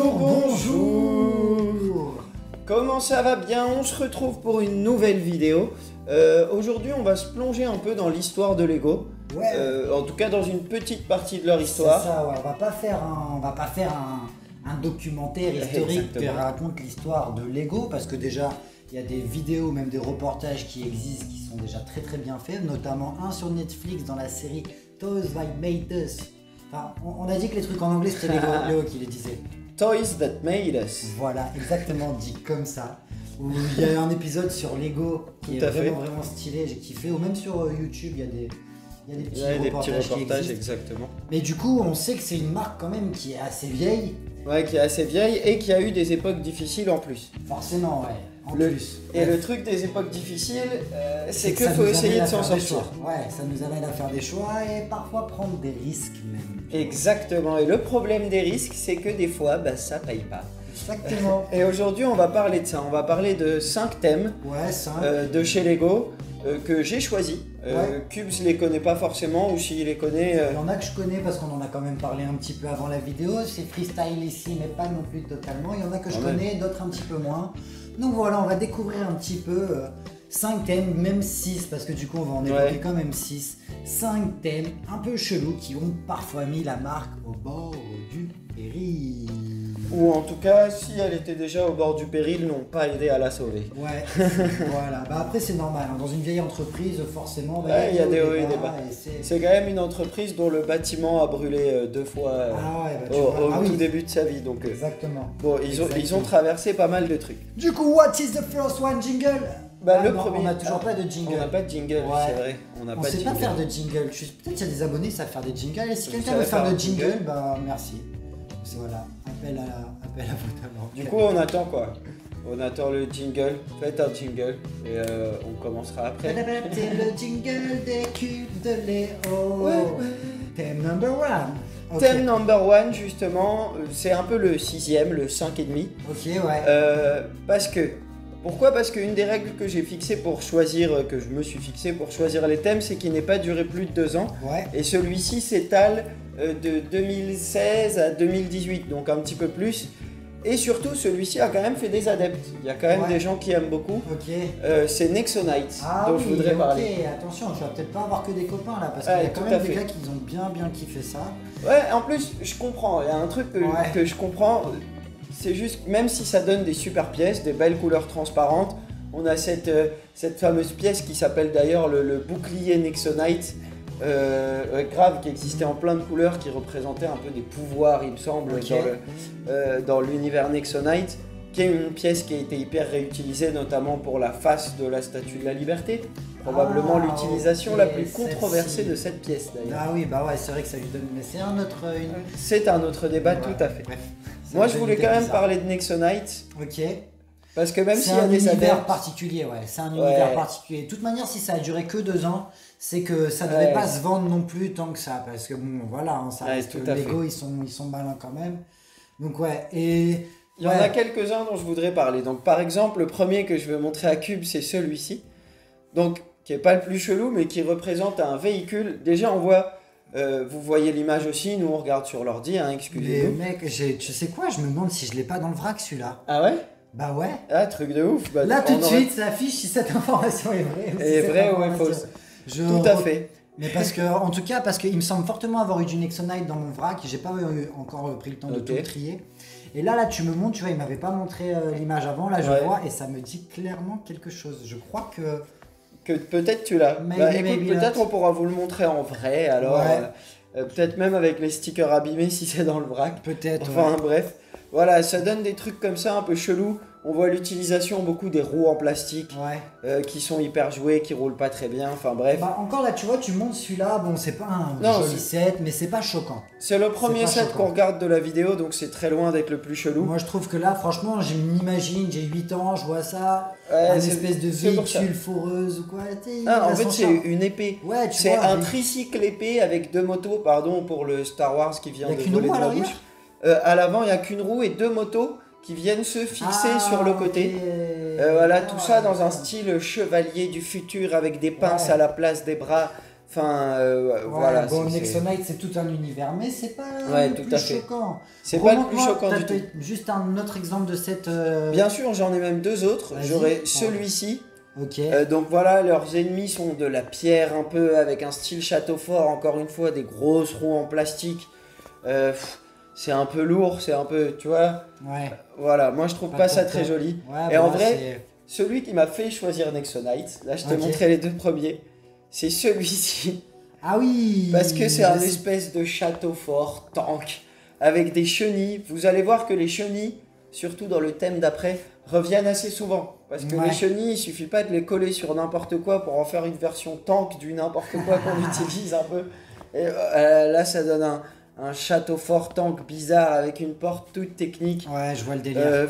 Bonjour. Comment ça va bien? On se retrouve pour une nouvelle vidéo. Aujourd'hui, on va se plonger un peu dans l'histoire de Lego. Ouais. En tout cas, dans une petite partie de leur histoire. C'est ça, ouais. On va pas faire un documentaire historique qui raconte l'histoire de Lego, parce que déjà, il y a des vidéos, même des reportages qui existent, qui sont déjà très très bien faits, notamment un sur Netflix dans la série Toys That Made Us. Enfin, on a dit que les trucs en anglais, c'était Léo qui les disait. Toys That Made Us. Voilà, exactement dit comme ça. Où il y a un épisode sur Lego qui est vraiment stylé, j'ai kiffé. Ou même sur YouTube, il y a des petits reportages qui existent. Exactement. Mais du coup, on sait que c'est une marque quand même qui est assez vieille. Ouais, qui est assez vieille et qui a eu des époques difficiles en plus. Forcément, ouais. En plus. Et le truc des époques difficiles, c'est qu'il faut essayer de s'en sortir. Ouais, ça nous amène à faire des choix et parfois prendre des risques même. Exactement. Et le problème des risques, c'est que des fois, ça paye pas. Exactement. Et aujourd'hui, on va parler de ça. On va parler de 5 thèmes de chez Lego que j'ai choisis. Cubes les connaît pas forcément, ou s'il les connaît... Il y en a que je connais parce qu'on en a quand même parlé un petit peu avant la vidéo. C'est freestyle ici, mais pas non plus totalement. Il y en a que je connais, d'autres un petit peu moins. Donc voilà, on va découvrir un petit peu 5 thèmes, même 6, parce que du coup on va en évoquer quand même 6. 5 thèmes un peu chelous qui ont parfois mis la marque au bord du péril. Ou en tout cas, si elle était déjà au bord du péril, n'ont pas aidé à la sauver. Ouais, voilà. Après c'est normal, hein. Dans une vieille entreprise, forcément, il y a des hauts et des bas. C'est quand même une entreprise dont le bâtiment a brûlé 2 fois au tout début de sa vie. Donc, exactement. Bon, ils ont traversé pas mal de trucs. Du coup, what is the first one, jingle? Le premier. On n'a toujours pas de jingle. On n'a pas de jingle, c'est vrai. On sait pas faire de jingle. Peut-être qu'il y a des abonnés qui savent faire des jingles. Et si quelqu'un veut faire de jingle, merci. C'est voilà, appel à votre talent. Du coup, on attend quoi? On attend le jingle. Faites un jingle et on commencera après. C'est le jingle des cubes de Léo. Thème number 1. Thème number 1, justement, c'est un peu le 6ème, le 5,5. Ok, ouais. Pourquoi? Parce qu'une des règles que j'ai fixées pour choisir, que je me suis fixé pour choisir les thèmes, c'est qu'il n'ait pas duré plus de 2 ans. Ouais. Et celui-ci s'étale de 2016 à 2018, donc un petit peu plus. Et surtout, celui-ci a quand même fait des adeptes. Il y a quand même des gens qui aiment beaucoup. Ok. C'est Nexonite dont je voudrais parler. Ok, attention, tu vas peut-être pas avoir que des copains là, parce qu'il y a quand même des gars qui ont bien kiffé ça. Ouais, en plus, je comprends. Il y a un truc que je comprends. C'est juste, même si ça donne des super pièces, des belles couleurs transparentes, on a cette fameuse pièce qui s'appelle d'ailleurs le bouclier Nexonite, grave, qui existait en plein de couleurs, qui représentait un peu des pouvoirs, il me semble, dans l'univers Nexonite, qui est une pièce qui a été hyper réutilisée, notamment pour la face de la Statue de la Liberté. Probablement l'utilisation la plus controversée de cette pièce d'ailleurs. Ah oui, c'est vrai que ça lui donne, mais c'est un autre... C'est un autre débat, tout à fait. Bref. Moi, je voulais quand même parler de Nexonite. Ok. Parce que même s'il y a des univers particuliers, c'est un univers particulier. De toute manière, si ça a duré que 2 ans, c'est que ça ne devait pas se vendre non plus tant que ça. Parce que bon, voilà, ça reste Lego, ils sont malins quand même. Donc et... Il y en a quelques-uns dont je voudrais parler. Donc par exemple, le premier que je vais montrer à Cube, c'est celui-ci. Donc, qui est pas le plus chelou, mais qui représente un véhicule. Déjà, on voit... vous voyez l'image aussi, nous on regarde sur l'ordi, excusez-nous. Mais mec, tu sais quoi, je me demande si je l'ai pas dans le vrac celui-là. Ah ouais? Bah ouais. Ah, truc de ouf. Là tout de suite, ça affiche si cette information est vraie. Est vraie ou est fausse. Tout à fait. Mais parce qu'il me semble fortement avoir eu du Nexonite dans mon vrac, j'ai pas encore pris le temps de tout trier. Et là tu me montres, tu vois, il m'avait pas montré l'image avant, là je vois et ça me dit clairement quelque chose. Je crois que peut-être tu l'as. Écoute, peut-être on pourra vous le montrer en vrai, alors peut-être même avec les stickers abîmés si c'est dans le vrac. Peut-être. Enfin bref, voilà, ça donne des trucs comme ça un peu chelous. On voit l'utilisation beaucoup des roues en plastique qui sont hyper jouées, qui roulent pas très bien, enfin bref. Encore là, tu vois, tu montes celui-là, bon c'est pas un joli set, mais c'est pas choquant. C'est le premier set qu'on regarde de la vidéo, donc c'est très loin d'être le plus chelou. Moi je trouve que là, franchement, je m'imagine, j'ai 8 ans, je vois ça, une espèce de véhicule foreuse ou quoi. En fait c'est une épée, c'est un tricycle épée avec 2 motos, pardon pour le Star Wars qui vient de voler de ma bouche. À l'avant, il n'y a qu'une roue et 2 motos qui viennent se fixer sur le côté. Voilà, tout ça dans un style chevalier du futur avec des pinces à la place des bras. Enfin, voilà. Bon, Nexonite, c'est tout un univers, mais c'est pas le tout plus à fait. choquant. C'est pas le plus choquant du tout. Juste un autre exemple de cette... Bien sûr, j'en ai même deux autres. J'aurais celui-ci. Ok. Donc voilà, leurs ennemis sont de la pierre un peu, avec un style château fort, encore une fois, des grosses roues en plastique. C'est un peu lourd, c'est un peu, tu vois. Ouais. Voilà, moi je trouve pas ça très joli. Ouais, et en vrai, celui qui m'a fait choisir Nexonite, là je te montrais les deux premiers, c'est celui-ci. Ah oui. Parce que c'est un espèce de château fort, tank, avec des chenilles. Vous allez voir que les chenilles, surtout dans le thème d'après, reviennent assez souvent. Parce que les chenilles, il suffit pas de les coller sur n'importe quoi pour en faire une version tank du n'importe quoi qu'on utilise un peu. Et là, ça donne un château fort tank bizarre avec une porte toute technique. Ouais, je vois le délire.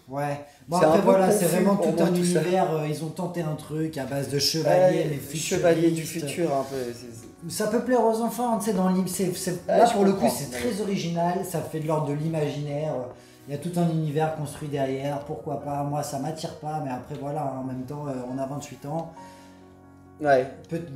Ouais. Bon, après voilà, c'est vraiment tout un univers. Ils ont tenté un truc à base de chevaliers, mais futuristes. Chevaliers du futur un peu. Ça peut plaire aux enfants, tu sais, dans là pour le coup, c'est très original. Ça fait de l'ordre de l'imaginaire. Il y a tout un univers construit derrière. Pourquoi pas? Moi, ça m'attire pas, mais après voilà, en même temps, on a 28 ans. Ouais.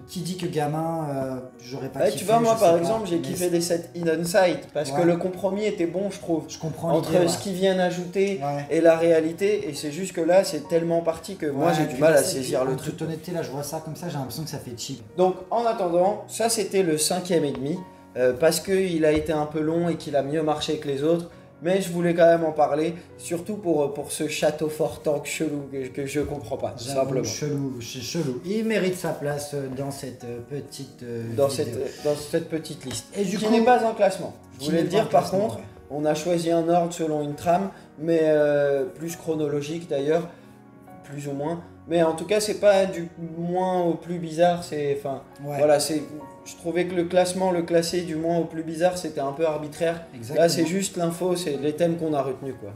Qui dit que gamin, j'aurais pas kiffé. Tu vois, moi par exemple, j'ai kiffé des sets Hidden Sight parce que le compromis était bon, je trouve. Je comprends entre ce qu'ils viennent ajouter et la réalité, et c'est juste que là, c'est tellement parti que moi j'ai du mal à saisir le truc. En toute honnêteté, là, je vois ça comme ça, j'ai l'impression que ça fait cheap. Donc, en attendant, ça c'était le 5e et demi parce qu'il a été un peu long et qu'il a mieux marché que les autres. Mais je voulais quand même en parler, surtout pour ce château fort tank chelou que je comprends pas, tout simplement. Chelou. Il mérite sa place dans cette petite dans cette petite liste. Et du qui coup, n'est pas un classement. Je voulais le dire par contre, on a choisi un ordre selon une trame, mais plus chronologique d'ailleurs, plus ou moins. Mais en tout cas, c'est pas du moins au plus bizarre, voilà, je trouvais que le classé du moins au plus bizarre, c'était un peu arbitraire. Exactement. Là, c'est juste l'info, c'est les thèmes qu'on a retenus, quoi.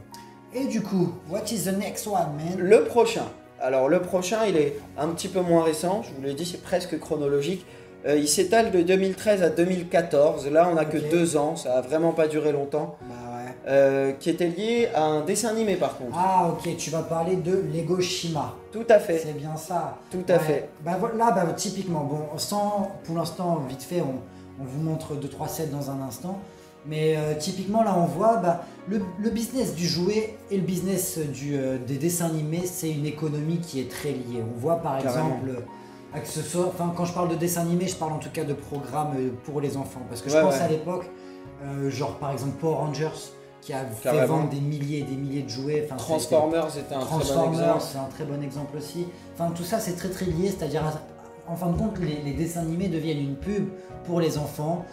Et du coup, what is the next one, man? Le prochain. Alors, le prochain, il est un petit peu moins récent. Je vous l'ai dit, c'est presque chronologique. Il s'étale de 2013 à 2014. Là, on a que 2 ans. Ça a vraiment pas duré longtemps. Qui était lié à un dessin animé, par contre. Ah, ok. Tu vas parler de Lego Shima. Tout à fait. C'est bien ça. Tout à fait. Là, typiquement, bon, pour l'instant, vite fait, on vous montre 2-3 sets dans un instant. Mais typiquement, là, on voit le business du jouet et le business des dessins animés, c'est une économie qui est très liée. On voit par exemple, quand je parle de dessins animés, je parle en tout cas de programmes pour les enfants. Parce que je pense à l'époque, genre par exemple Power Rangers, qui a fait vendre des milliers et des milliers de jouets. Transformers, c'était un très bon exemple. C'est un très bon exemple aussi. Enfin, tout ça, c'est très très lié, c'est-à-dire, en fin de compte, les dessins animés deviennent une pub pour les enfants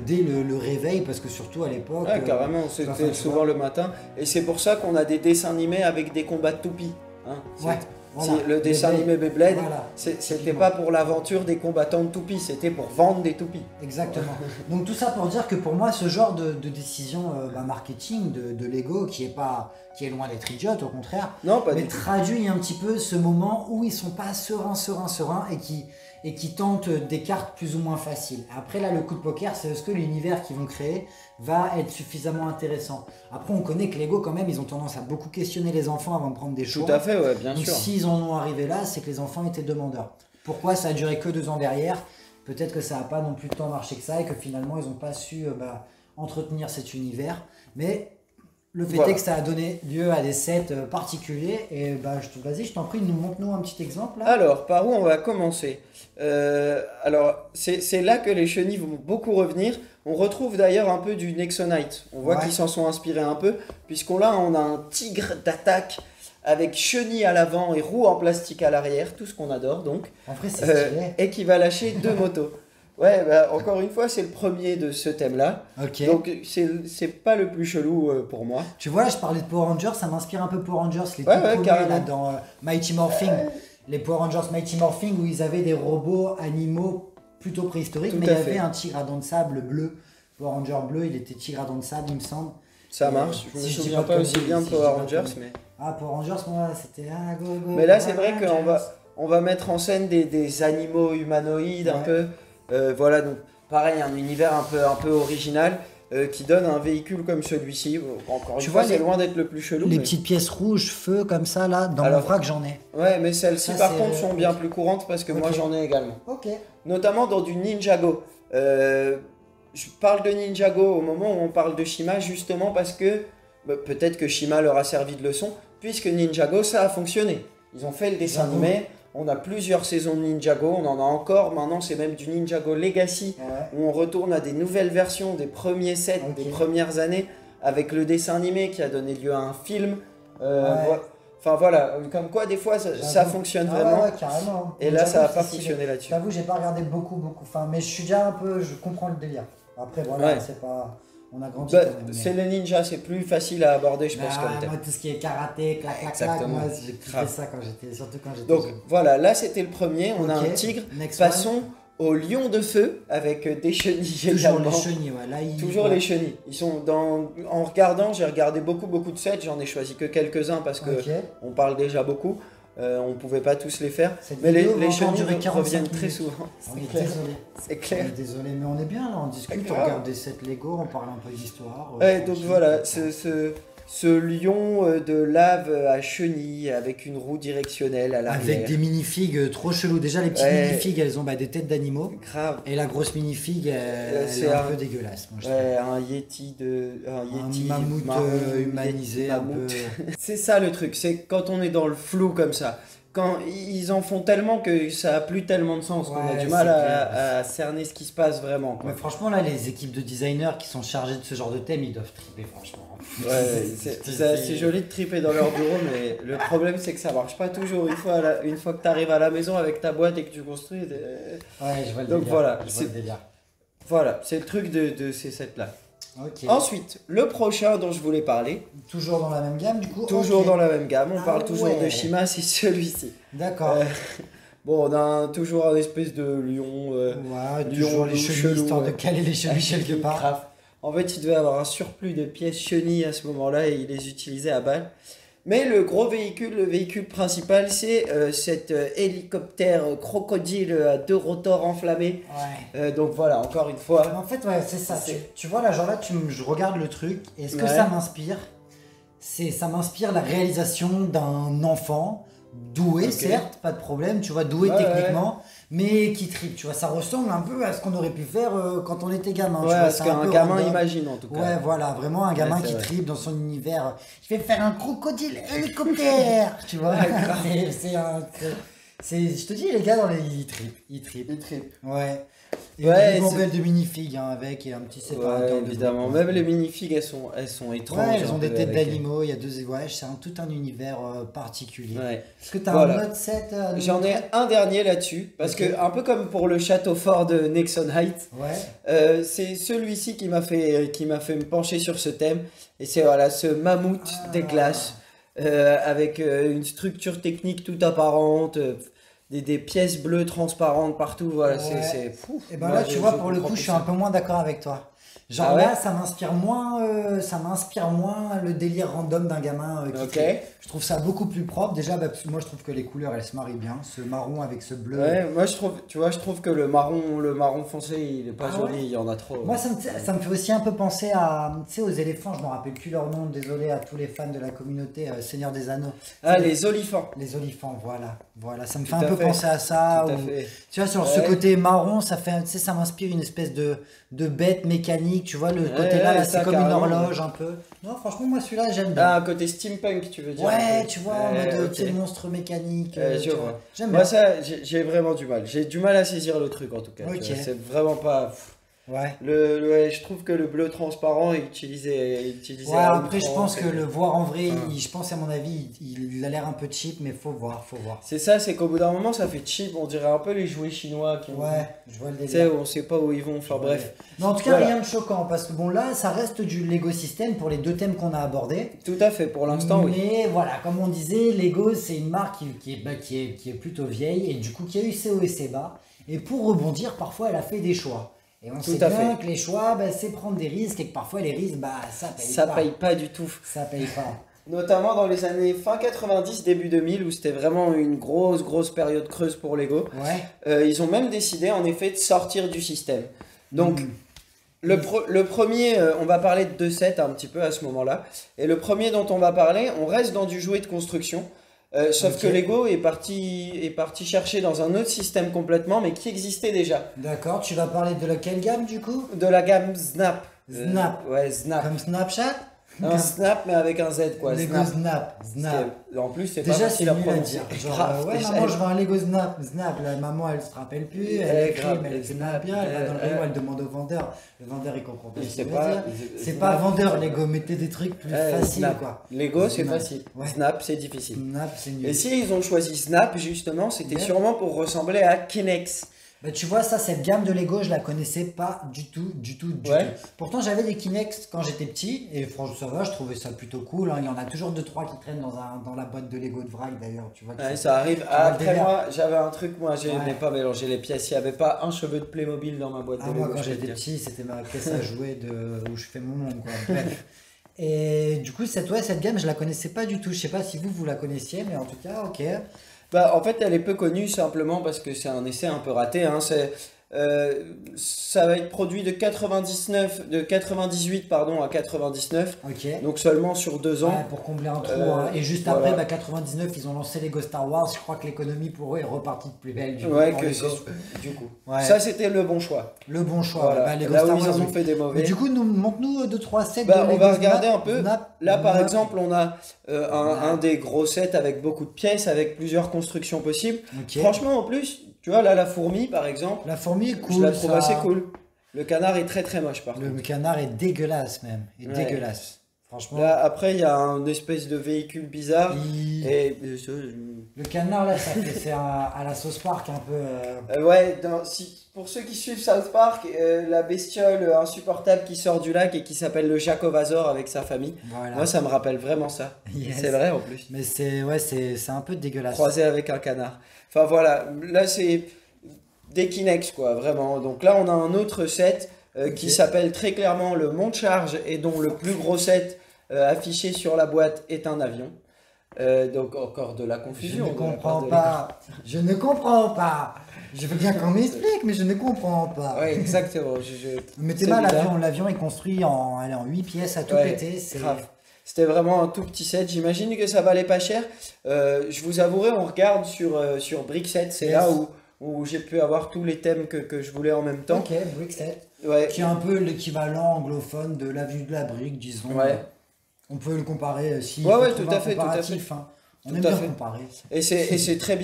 dès le réveil, parce que surtout à l'époque... carrément, c'était souvent le matin. Et c'est pour ça qu'on a des dessins animés avec des combats de toupies. Hein. Voilà, le dessin animé Beyblade, c'était pas pour l'aventure des combattants de toupies, c'était pour vendre des toupies. Exactement. Donc tout ça pour dire que pour moi, ce genre de décision marketing de Lego, qui est loin d'être idiote, au contraire, mais traduit un petit peu ce moment où ils sont pas sereins et qui tentent des cartes plus ou moins faciles. Après là, le coup de poker, c'est est-ce que l'univers qu'ils vont créer va être suffisamment intéressant. Après, on connaît que Lego, quand même, ils ont tendance à beaucoup questionner les enfants avant de prendre des choix. Tout à fait, ouais, bien sûr. Donc s'ils en ont arrivé là, c'est que les enfants étaient demandeurs. Pourquoi ça a duré que 2 ans derrière? Peut-être que ça n'a pas non plus tant marché que ça et que finalement, ils n'ont pas su entretenir cet univers. Mais le fait est que ça a donné lieu à des sets particuliers. Et vas-y, je t'en prie, montre-nous un petit exemple. Là. Alors, par où on va commencer? Alors, c'est là que les chenilles vont beaucoup revenir. On retrouve d'ailleurs un peu du Nexonite. On voit qu'ils s'en sont inspirés un peu, puisqu'on a un tigre d'attaque avec chenilles à l'avant et roues en plastique à l'arrière, tout ce qu'on adore donc. En vrai, c'est stylé. Et qui va lâcher 2 motos. Encore une fois, c'est le premier de ce thème-là. Okay. Donc, c'est pas le plus chelou pour moi. Tu vois, je parlais de Power Rangers, ça m'inspire un peu Power Rangers, les tout premiers là, dans Mighty Morphin. Les Power Rangers Mighty Morphin, où ils avaient des robots animaux plutôt préhistoriques, mais il y avait un tigre à dents de sable bleu. Power Ranger bleu, il était tigre à dents de sable, il me semble. Ça marche, je me souviens pas aussi bien de Power Rangers, mais... Ah, Power Rangers, moi, c'était... go. Mais là, c'est vrai qu'on va mettre en scène des animaux humanoïdes un peu. Voilà, donc pareil, un univers un peu original. qui donne un véhicule comme celui-ci. Encore Tu une vois, fois, c'est loin d'être le plus chelou. Les mais... petites pièces rouges, feu, comme ça, là, dans mon vrac, j'en ai. Ouais, mais celles-ci, Ça, par c'est- contre, sont bien plus courantes parce que moi, Ok. j'en ai également. Ok. Notamment dans du Ninjago. Je parle de Ninjago au moment où on parle de Shima, justement parce que peut-être que Shima leur a servi de leçon, puisque Ninjago, ça a fonctionné. Ils ont fait le dessin J'avoue. animé, on a plusieurs saisons de Ninjago, on en a encore, maintenant c'est même du Ninjago Legacy, Ouais. où on retourne à des nouvelles versions des premiers sets, Ok. des premières années, avec le dessin animé qui a donné lieu à un film. Ouais. Enfin voilà, comme quoi des fois ça J'avoue. fonctionne Ah vraiment. ouais, carrément. Et là, ça n'a J'avoue, pas c'est stylé. fonctionné là-dessus. J'avoue, j'ai pas regardé beaucoup. Enfin, mais je suis déjà un peu. Je comprends le délire. Après, voilà, Ouais. c'est pas. On a grandi Bah, quand même. mais- c'est les ninjas, c'est plus facile à aborder, je Bah pense, ouais, comme thème. moi, tout ce qui est karaté, clac, clac, clac, Exactement. moi, j'ai kiffé Grave. ça quand j'étais. Surtout quand j'étais Donc jeune. voilà, là c'était le premier, on a Ok, un tigre. next Passons au lion de feu avec des chenilles Toujours également. les chenilles, ouais. Là, Toujours les chenilles. Ils sont dans... En regardant, j'ai regardé beaucoup de sets, j'en ai choisi que quelques-uns parce que Ok. on parle déjà beaucoup. On pouvait pas tous les faire. Cette Mais les vidéo va encore chenilles durer 45 reviennent très minutes. souvent. On est C'est clair. désolé. C'est On clair. est désolé, mais on est bien là, on discute, on grave. regarde des sets Lego, on parle un peu d'histoire. Ouais, donc tranquille, voilà, comme ça. ce lion de lave à chenilles avec une roue directionnelle à l'arrière. Avec des minifigues trop chelous. Déjà, les petites Ouais. minifigues, elles ont des têtes d'animaux. Grave. Et la grosse minifig, elle c'est est un un- peu dégueulasse. Moi, je Ouais, un yeti mammouth, marron, humanisé, un mammouth. peu. C'est ça le truc, c'est quand on est dans le flou comme ça, quand ils en font tellement que ça a plus tellement de sens, qu'on a Ouais, du mal c'est clair. à cerner ce qui se passe vraiment. Quoi. Mais franchement, là, les équipes de designers qui sont chargées de ce genre de thème, ils doivent triper, franchement. Ouais, c'est joli de triper dans leur bureau, mais le problème c'est que ça marche pas toujours. Une fois que tu arrives à la maison avec ta boîte et que tu construis. Ouais, je vois le Donc délire. voilà, je vois le délire. Voilà, c'est le truc de ces sets-là. Ok. Ensuite, le prochain dont je voulais parler, Toujours dans la même gamme, du coup. toujours ok. dans la même gamme, on Ah parle toujours de ouais. Shima, c'est celui-ci. D'accord. Bon, on a toujours un espèce de lion. Ouais, lion toujours les chenilles, chelou, histoire de ouais. caler les chenilles quelque part. Grave. En fait, il devait avoir un surplus de pièces chenilles à ce moment-là et il les utilisait à balle. Mais le gros véhicule, le véhicule principal, c'est cet hélicoptère crocodile à 2 rotors enflammés. Ouais. Donc voilà, encore une fois. En fait, ouais, c'est ça. C'est- Tu vois, là, genre là, je regarde le truc. Et ce que Ouais. ça m'inspire, ça m'inspire la réalisation d'un enfant doué, Ok. certes, pas de problème, tu vois, doué Ouais, techniquement, mais qui tripe. Tu vois, ça ressemble un peu à ce qu'on aurait pu faire quand on était gamin. tu Ouais, vois, ce c'est un qu'un peu gamin random. imagine en tout cas. Ouais, voilà, vraiment un gamin Ouais, c'est qui vrai. tripe dans son univers. Je vais faire un crocodile hélicoptère, tu vois. Ouais, grave. Je te dis, les gars, ils trippent. Il tripe. Ouais. Et Ouais, une c'est- ribambelle de minifigs hein, avec et un petit séparateur. Ouais, de évidemment. blocs. Même les minifigs, elles sont étranges. Ouais, elles un ont des peu têtes avec- d'animaux, il y a deux. Ouais, c'est tout un univers particulier. Ouais. Est-ce que tu as Voilà. un autre set à nous J'en ai montrer un dernier là-dessus, parce Ok. que un peu comme pour le château fort de Nexon Heights, Ouais. c'est celui-ci qui m'a fait me pencher sur ce thème. Et c'est voilà, ce mammouth Ah. des glaces, avec une structure technique toute apparente, des pièces bleues transparentes partout. Voilà, Ouais. c'est fou. Et ben Moi, là, tu vois, pour le comprends coup, plus je suis ça. un peu moins d'accord avec toi. Genre Ah ouais là, ça m'inspire moins le délire random d'un gamin qui Ok. tripe. Je trouve ça beaucoup plus propre. Déjà, parce que moi, je trouve que les couleurs, elles se marient bien. Ce marron avec ce bleu. Ouais, moi je trouve que le marron foncé, il est pas Ah joli, ouais il y en a trop. Moi, ça me fait aussi un peu penser à, tu sais, aux éléphants. Je me rappelle plus leur nom. Désolé à tous les fans de la communauté Seigneur des Anneaux. Ah, les olifants. Les olifants, voilà. Ça me fait Tout un à peu fait. penser à ça. Tout à ou- fait. Tu vois, sur Ouais. ce côté marron, ça fait, tu sais, ça m'inspire une espèce de bête mécanique. Tu vois, le côté là, ouais, c'est ça, comme une carrément, horloge un peu. Non, franchement, moi, celui-là, j'aime bien. Ah, côté steampunk, tu veux dire. un Ouais, peu. tu vois, en mode ok. petit monstre mécanique. Je tu vois. J'aime Moi, bien. ça, j'ai vraiment du mal. J'ai du mal à saisir le truc en tout cas. tu Ok. vois, c'est vraiment pas. Ouais. Ouais, je trouve que le bleu transparent est utilisé. Ouais, après, je pense que le voir en vrai, Ah. je pense à mon avis, il a l'air un peu cheap, mais faut voir. C'est ça, c'est qu'au bout d'un moment, ça fait cheap. On dirait un peu les jouets chinois qui ont. Ouais, je vois le Tu sais, délire. on sait pas où ils vont. Enfin bref. Mais en tout cas, Voilà. rien de choquant, parce que bon, là, ça reste du Lego System pour les deux thèmes qu'on a abordés. Tout à fait, pour l'instant, oui. Mais voilà, comme on disait, Lego, c'est une marque qui est plutôt vieille et du coup qui a eu ses hauts et ses bas. Et pour rebondir, parfois, elle a fait des choix. Et on Tout sait à bien fait. que les choix, c'est prendre des risques et que parfois les risques, ça paye Ça pas. paye pas du tout. Ça paye pas. Notamment dans les années fin 90, début 2000, où c'était vraiment une grosse période creuse pour Lego. Ouais. Ils ont même décidé en effet de sortir du système. Donc, Le premier, on va parler de deux sets un petit peu à ce moment-là. Et le premier dont on va parler, on reste dans du jouet de construction. Sauf que Lego est parti chercher dans un autre système complètement, mais qui existait déjà. D'accord, tu vas parler de laquelle gamme du coup? De la gamme Snap. Snap. Ouais, Snap. Comme Snapchat? Un Snap, mais avec un Z, quoi. Lego Snap. En plus, c'est pas Déjà, facile c'est à nul à prononcer. dire. Genre, Grave, ouais, déjà, maman, je veux un Lego Snap. Snap, la maman, elle se rappelle plus. Elle écrit, grave, mais elle sait pas bien. Elle va dans le rayon, elle demande au vendeur. Le vendeur, il comprend pas Il ce sait qu'il pas, veut dire. il- C'est pas vendeur, Lego. Mettez des trucs plus faciles, Snap. quoi. Lego, c'est Snap. facile. Ouais. Snap, c'est difficile. Snap, c'est nul. Et si ils ont choisi Snap, justement, c'était Yeah. sûrement pour ressembler à Kinex. Bah, tu vois, ça, cette gamme de Lego, je la connaissais pas du tout. Ouais. Pourtant, j'avais des Kinex quand j'étais petit, et franchement, ça va, je trouvais ça plutôt cool. Hein. Il y en a toujours 2-3 qui traînent dans la boîte de Lego de vrac, d'ailleurs. Tu vois que Ouais, ça arrive. vois le Après, délire. moi, j'avais un truc, moi, je Ouais. n'ai pas mélangé les pièces. Il n'y avait pas un cheveu de Playmobil dans ma boîte de Moi, Lego. quand je peux te j'étais dire. petit, c'était ma pièce à jouer où je fais mon nom, quoi. Bref. Et du coup, cette gamme, je la connaissais pas du tout. Je sais pas si vous la connaissiez, mais en tout cas, ok. Bah, en fait, elle est peu connue simplement parce que c'est un essai un peu raté. Hein. Ça va être produit de 98 pardon, à 99, Ok. donc seulement sur 2 ans. Ouais, pour combler un trou. Euh, Hein. Et juste voilà. après, 99, ils ont lancé Lego Star Wars. Je crois que l'économie pour eux est repartie de plus belle. Du coup, Ouais, pour que Lego. du coup. Ouais. Ça, c'était le bon choix. Le bon choix. Voilà. Bah, Lego Là Star où ils Wars, en ont oui. fait des mauvais. Mais du coup, montre-nous 2-3 sets Bah, de on Lego va regarder Snap, un peu. Snap, Là, par Snap. exemple, on a un des gros sets avec beaucoup de pièces, avec plusieurs constructions possibles. Ok. Franchement, en plus, tu vois, là, la fourmi, par exemple, La fourmi est cool. je la trouve ça. assez cool. Le canard est très très moche, par Le contre. canard est dégueulasse, même. Il est Ouais. dégueulasse. Franchement. Là, après, il y a un espèce de véhicule bizarre. Et Le canard, là, c'est à la sauce park un peu. ouais, pour ceux qui suivent South Park, la bestiole insupportable qui sort du lac et qui s'appelle le Jacovazor avec sa famille. Voilà. Moi, ça me rappelle vraiment ça. Yes. C'est vrai en plus. Mais c'est un peu dégueulasse. Croisé avec un canard. Enfin voilà, là c'est des Kinex quoi, vraiment. Donc là, on a un autre set qui s'appelle très clairement le Mont Charge et dont le plus gros set affiché sur la boîte est un avion. Donc encore de la Je confusion. ne de la comprends part de pas. Je ne comprends pas. Je veux bien qu'on m'explique, mais je ne comprends pas. Ouais, exactement. Mais c'est t'es mal, bizarre. l'avion est construit en 8 pièces à tout Ouais, péter. C'est grave. C'était vraiment un tout petit set. J'imagine que ça valait pas cher. Je vous avouerai, on regarde sur Brickset. C'est Yes. là où j'ai pu avoir tous les thèmes que je voulais en même temps. Ok, Brickset. Ouais. Qui est un peu l'équivalent anglophone de la vue de la brique, disons. Ouais. On peut le comparer si Ouais, il faut ouais, trouver tout à un fait, tout à comparatif, hein. On Tout aime à bien fait. comparer. Et c'est très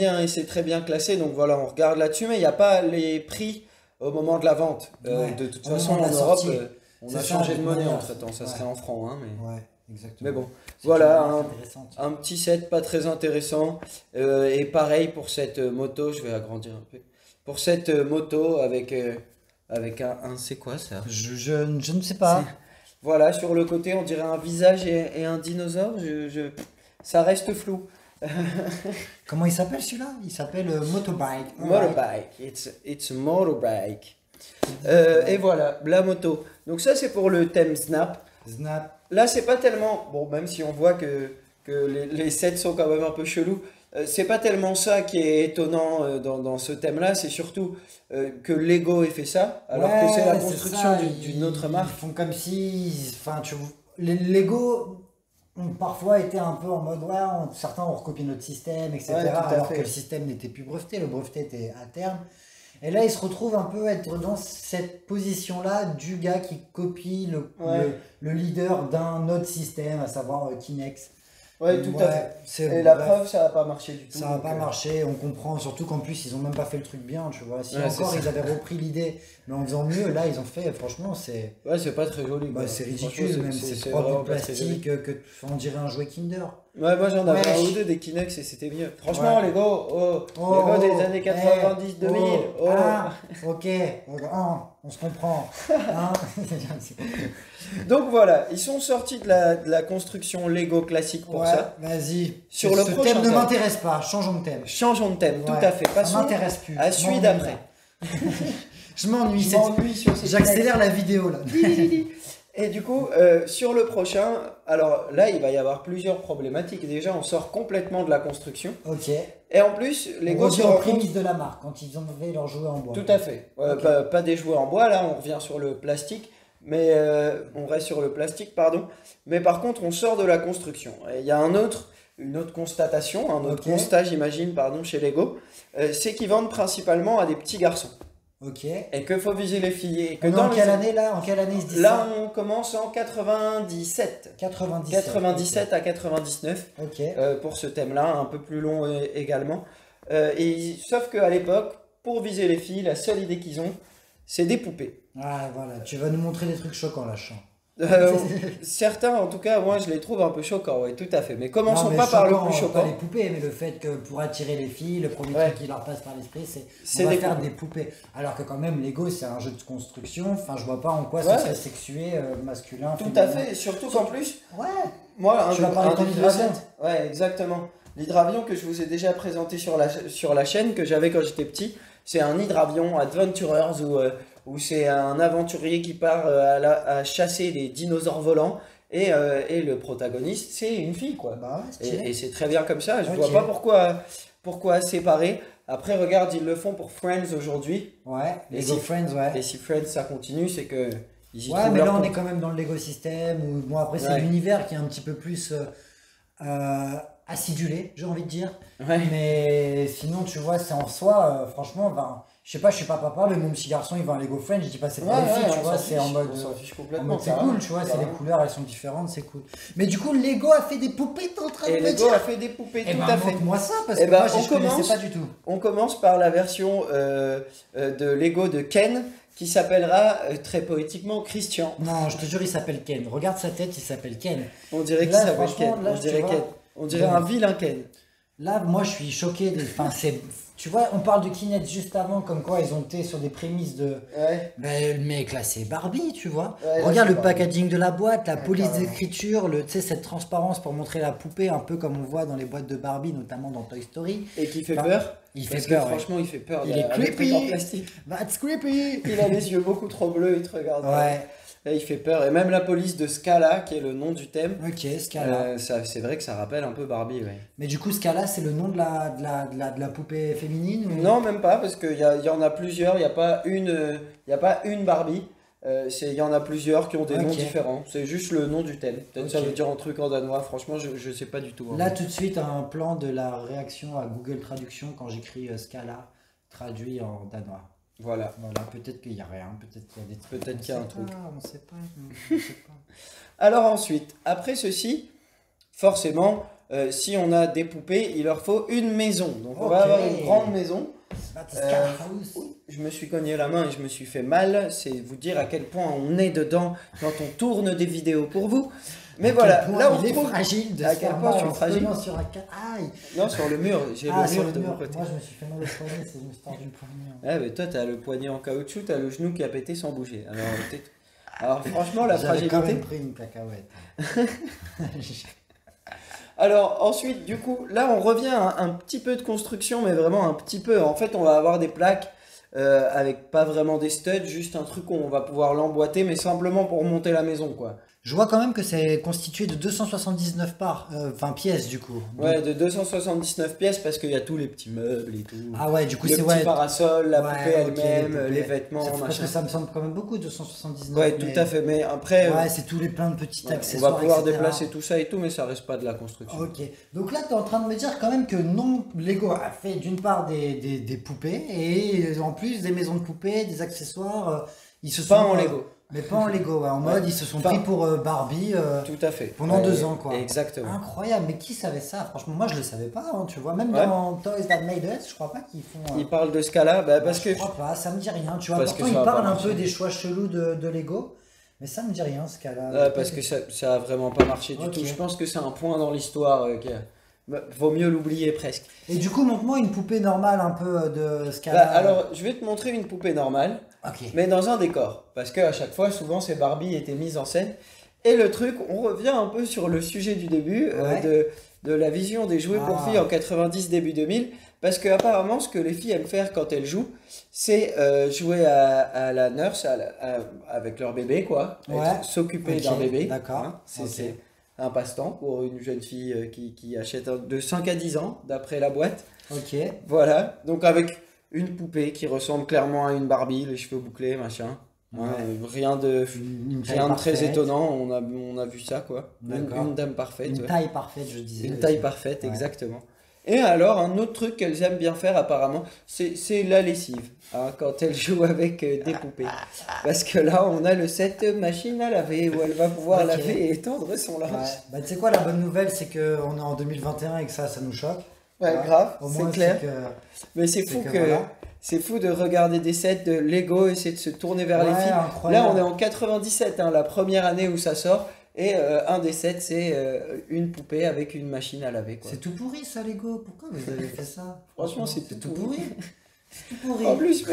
bien, classé. Donc voilà, on regarde là-dessus, mais il n'y a pas les prix au moment de la vente. Ouais. De toute Au façon, moment en de la Europe, sortie. on C'est a ça, changé de de toute monnaie manière. entre temps. Ça Ouais. serait en francs, hein, mais... Ouais, exactement. Mais bon, C'est voilà, une marque un- intéressante. Un petit set pas très intéressant. Et pareil pour cette moto, je vais agrandir un peu. Pour cette moto avec un. C'est quoi ça? Je ne sais pas. Voilà, sur le côté, on dirait un visage et un dinosaure. Ça reste flou. Comment il s'appelle celui-là? Il s'appelle Motobike. Motorbike. It's a motorbike. Et voilà, la moto. Donc ça, c'est pour le thème Snap. Snap. Là, c'est pas tellement. Bon, même si on voit que les sets sont quand même un peu chelous, c'est pas tellement ça qui est étonnant dans ce thème-là, c'est surtout que Lego ait fait ça, alors que c'est la Ouais, construction ça, d'une autre marque. Ils font comme si. Enfin, les Lego ont parfois été un peu en mode ouais, certains ont recopié notre système, etc. Ouais, tout à alors fait. que le système n'était plus breveté, le breveté était à terme. Et là, ils se retrouvent un peu être dans cette position-là du gars qui copie Ouais. le leader d'un autre système, à savoir Kinex. Ouais, tout à fait. fait. Et la preuve, ça n'a pas marché du tout. Ça n'a donc, pas marché, on comprend, surtout qu'en plus ils ont même pas fait le truc bien, tu vois. Si Ouais, encore c'est ils avaient repris l'idée, mais en faisant mieux, là ils ont fait, franchement, c'est Ouais, c'est pas très joli. quoi. c'est Franchement, ridicule, même c'est vraiment propre du pas très joli. plastique, on dirait un jouet Kinder. Ouais, moi j'en avais Ouais. un ou deux des Kinex et c'était mieux. Franchement, Ouais. Lego, Oh, Lego des oh, années eh, 90-2000. oh, ah, ok, on se comprend. Hein. Donc voilà, ils sont sortis de la construction Lego classique pour Ouais, ça. vas-y. Sur le Ce prochain thème ne thème. m'intéresse pas, changeons de thème. Changeons de thème, tout Ouais, à fait. Ça Passons m'intéresse plus. à je celui m'ennuie, d'après. là. Je m'ennuie. Je m'ennuie sur ces J'accélère la vidéo là. Et du coup, sur le prochain, alors là, il va y avoir plusieurs problématiques. Déjà, on sort complètement de la construction. Ok. Et en plus, On Lego se revient aux rend compte... prémices de la marque quand ils ont fait leurs jouets en bois. Tout à fait. Ok. Pas des jouets en bois, là, on revient sur le plastique. Mais on reste sur le plastique, pardon. Mais par contre, on sort de la construction. Et il y a une autre constatation, un autre constat, j'imagine, pardon, chez Lego, c'est qu'ils vendent principalement à des petits garçons. Ok. Et qu'il faut viser les filles. Et que on est en quelle année là? En quelle année ils se disent là, ça? on commence en 97. 97 à 99. Ok. Pour ce thème-là, un peu plus long également. Sauf qu'à l'époque, pour viser les filles, la seule idée qu'ils ont, c'est des poupées. Ah voilà, tu vas nous montrer des trucs choquants là, je sens. Certains, en tout cas, moi je les trouve un peu choquants, oui, tout à fait. Mais commençons Non, mais pas par le choquant, plus pas choquant. les poupées, mais le fait que pour attirer les filles, le premier truc qui leur passe par l'esprit, c'est on va des faire poupées. des poupées. Alors que quand même, Lego, c'est un jeu de construction. Enfin, je vois pas en quoi ça serait sexué, masculin, Tout féminin. à fait, et surtout qu'en plus, Ouais. moi, Tu vas parler de ton des hydravion. recettes- Ouais, exactement. L'hydravion que je vous ai déjà présenté sur la chaîne, que j'avais quand j'étais petit, c'est un hydravion Adventurers où c'est un aventurier qui part à chasser des dinosaures volants et le protagoniste, c'est une fille, quoi. Bah ouais, stylé. Et c'est très bien comme ça, je Ok. vois pas pourquoi séparer. Après, regarde, ils le font pour Friends aujourd'hui. Ouais, Et Lego si- Friends, ouais. Et si Friends ça continue, c'est que ils y Ouais, trouvent mais leur là on compte. est quand même dans le Lego système où bon après c'est Ouais. l'univers qui est un petit peu plus acidulé, j'ai envie de dire. Ouais. Mais sinon tu vois c'est en soi franchement ben, je sais pas, je suis pas papa mais mon petit garçon il va à Lego Friends, je dis pas c'est pour Ouais, les filles, ouais, tu on vois, s'en c'est en fiche, mode on s'en fiche en complètement. mode c'est carrément, cool, tu vois, c'est les carrément. couleurs elles sont différentes, c'est cool. Mais du coup Lego a fait des poupées, t'es en train de Et me Lego dire. a fait des poupées, Eh tout ben à fait. montre-moi ça parce Eh que ben, moi on je connaissais commence. pas du tout. On commence par la version de Lego de Ken qui s'appellera très poétiquement Christian. Non, je te jure il s'appelle Ken. Regarde sa tête, il s'appelle Ken. On dirait qu'il Là, s'appelle franchement, Ken. là, On tu dirait vois. Ken. On dirait Bon. un vilain Ken. Là, moi, je suis choqué. Enfin, tu vois, on parle de Kinect juste avant, comme quoi ils ont été sur des prémices de. Ouais. Ben, le mec, là, c'est Barbie, tu vois. Ouais, là, Regarde c'est le Barbie. packaging de la boîte, la police carrément. d'écriture, tu sais, cette transparence pour montrer la poupée, un peu comme on voit dans les boîtes de Barbie, notamment dans Toy Story. Et qui fait Enfin, peur. il Parce fait que peur, ouais. franchement, il fait peur. Il est avec le truc creepy. en plastique. That's creepy. Il a les yeux beaucoup trop bleus, il te regarde. Ouais, Là, il fait peur. Et même la police de Scala, qui est le nom du thème, ok, Scala. c'est vrai que ça rappelle un peu Barbie. Ouais. Mais du coup, Scala, c'est le nom de la poupée féminine ou... Non, même pas, parce qu'il y en a plusieurs. Il n'y a pas une Barbie. Il y en a plusieurs qui ont des noms Ok. différents. C'est juste le nom du thème. Peut-être ça Ok. veut dire un truc en danois. Franchement, je sais pas du tout. hein. Là, tout de suite, un plan de la réaction à Google Traduction quand j'écris Scala traduit en danois. Voilà. Voilà, peut-être qu'il n'y a rien, peut-être qu'il y a des trucs. Peut-être on qu'il y a sait un truc. pas, on sait pas, on sait pas. Alors ensuite, après ceci, forcément, si on a des poupées, il leur faut une maison. Donc on va Ok. avoir une grande maison. Bah, t'es Scala House. Je me suis cogné la main et je me suis fait mal. C'est vous dire à quel point on est dedans quand on tourne des vidéos pour vous. Mais À voilà, quel point là on il est retrouve... fragile de à se quel faire point mal je suis en se fragile. tenant sur un aïe. Non, sur le mur, j'ai Ah, le sur mur le de mon mur. côté. Moi, je me suis fait mal au poignet, c'est je me suis tordu le poignet. Ah, mais toi, t'as le poignet en caoutchouc, t'as le genou qui a pété sans bouger. Alors franchement, la J'avais quand fragilité. même pris une cacahuète. Alors ensuite, du coup, là on revient à un petit peu de construction, mais vraiment un petit peu. En fait, on va avoir des plaques avec pas vraiment des studs, juste un truc où on va pouvoir l'emboîter, mais simplement pour monter la maison, quoi. Je vois quand même que c'est constitué de 279 parts, enfin pièces du coup. Ouais, de 279 pièces parce qu'il y a tous les petits meubles et tout. Ah ouais, du coup le c'est petit ouais. parasol, la Ouais, poupée ok, elle-même, poupées. les vêtements, Parce machin. que ça me semble quand même beaucoup, 279. Ouais, mais- tout à fait. Mais après, Ouais, c'est tous les plein de petits on accessoires. va pouvoir etc. déplacer tout ça et tout, mais ça reste pas de la construction. Ok, donc là tu es en train de me dire quand même que non, Lego a fait d'une part des poupées et en plus des maisons de poupées, des accessoires. Ils se sont. Pas en Lego. Mais pas en Lego, ouais, en mode ils se sont Pas- pris pour Barbie Tout à fait. pendant Ouais, 2 ans quoi. Exactement. Incroyable, mais qui savait ça? Franchement, moi je le savais pas, hein, tu vois. Même Ouais. dans Toys That Made Us, je crois pas qu'ils font. Il parle de ce cas-là, bah, parce que Je crois pas, ça me dit rien, tu vois. Parce que Pourtant, ça ils va parlent pas un peu marcher. des choix chelous de Lego, mais ça me dit rien ce cas-là. parce que ça a vraiment pas marché du Ok. tout. Je pense que c'est un point dans l'histoire vaut mieux l'oublier presque. Et du coup, montre-moi une poupée normale un peu de ce Bah, cas-là. alors, je vais te montrer une poupée normale, Ok. mais dans un décor. Parce qu'à chaque fois, souvent, ces Barbie étaient mises en scène. Et le truc, on revient un peu sur le sujet du début, Ouais. de la vision des jouets pour Ah. filles en 90, début 2000. Parce qu'apparemment, ce que les filles aiment faire quand elles jouent, c'est jouer à la nurse, avec leur bébé, quoi. Ouais. S'occuper Ok, d'un bébé. d'accord. Hein. C'est Ok. c'est un passe-temps pour une jeune fille qui achète de 5 à 10 ans, d'après la boîte. Ok. Voilà, donc avec une poupée qui ressemble clairement à une Barbie, les cheveux bouclés, machin. Ouais. Rien de très parfaite. étonnant, on a vu ça quoi. Une dame parfaite. Une taille parfaite, je disais. Une taille parfaite, exactement. Et alors, un autre truc qu'elles aiment bien faire apparemment, c'est la lessive, hein, quand elles jouent avec des poupées. Parce que là, on a le set machine à laver, où elle va pouvoir laver et étendre son linge. Ouais. Bah, tu sais quoi, la bonne nouvelle, c'est qu'on est en 2021 et que ça nous choque. Ouais, grave, c'est clair. Mais c'est fou voilà. C'est fou de regarder des sets de Lego, essayer de se tourner vers les filles. Incroyable. Là, on est en 97, hein, la première année où ça sort. Et un des sets, c'est une poupée avec une machine à laver. C'est tout pourri ça, Lego. Pourquoi vous avez fait ça? Franchement, c'est tout pourri. C'est tout pourri. En plus,